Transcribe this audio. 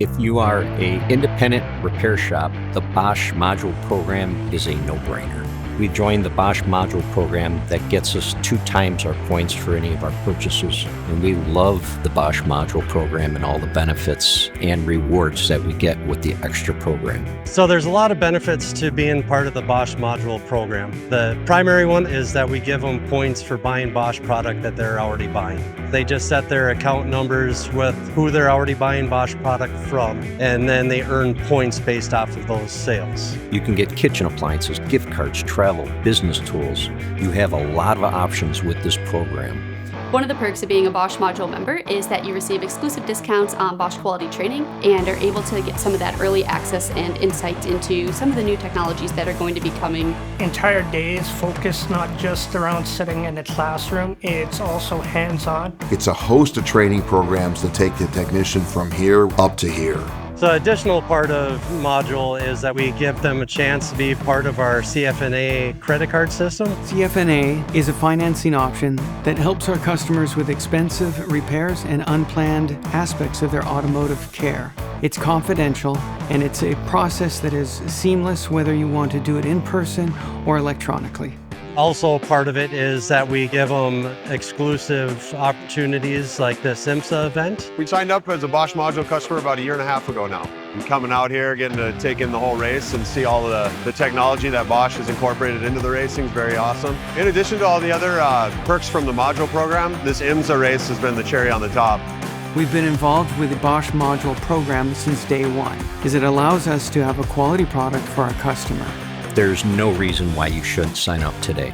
If you are an independent repair shop, the Bosch Module Program is a no-brainer. We joined the Bosch Module Program that gets us 2 times our points for any of our purchases. And we love the Bosch Module Program and all the benefits and rewards that we get with the extra program. So there's a lot of benefits to being part of the Bosch Module Program. The primary one is that we give them points for buying Bosch product that they're already buying. They just set their account numbers with who they're already buying Bosch product from, and then they earn points based off of those sales. You can get kitchen appliances, gift cards, travel, business tools. You have a lot of options with this program. One of the perks of being a Bosch Module member is that you receive exclusive discounts on Bosch quality training and are able to get some of that early access and insight into some of the new technologies that are going to be coming. Entire days focused not just around sitting in a classroom, it's also hands-on. It's a host of training programs that take the technician from here up to here. So the additional part of Module is that we give them a chance to be part of our CFNA credit card system. CFNA is a financing option that helps our customers with expensive repairs and unplanned aspects of their automotive care. It's confidential, and it's a process that is seamless whether you want to do it in person or electronically. Also, part of it is that we give them exclusive opportunities like the SIMSA event. We signed up as a Bosch Module customer about 1.5 years ago now. I'm coming out here, getting to take in the whole race and see all of the technology that Bosch has incorporated into the racing is very awesome. In addition to all the other perks from the Module program, this IMSA race has been the cherry on the top. We've been involved with the Bosch Module program since day one, as it allows us to have a quality product for our customer. There's no reason why you shouldn't sign up today.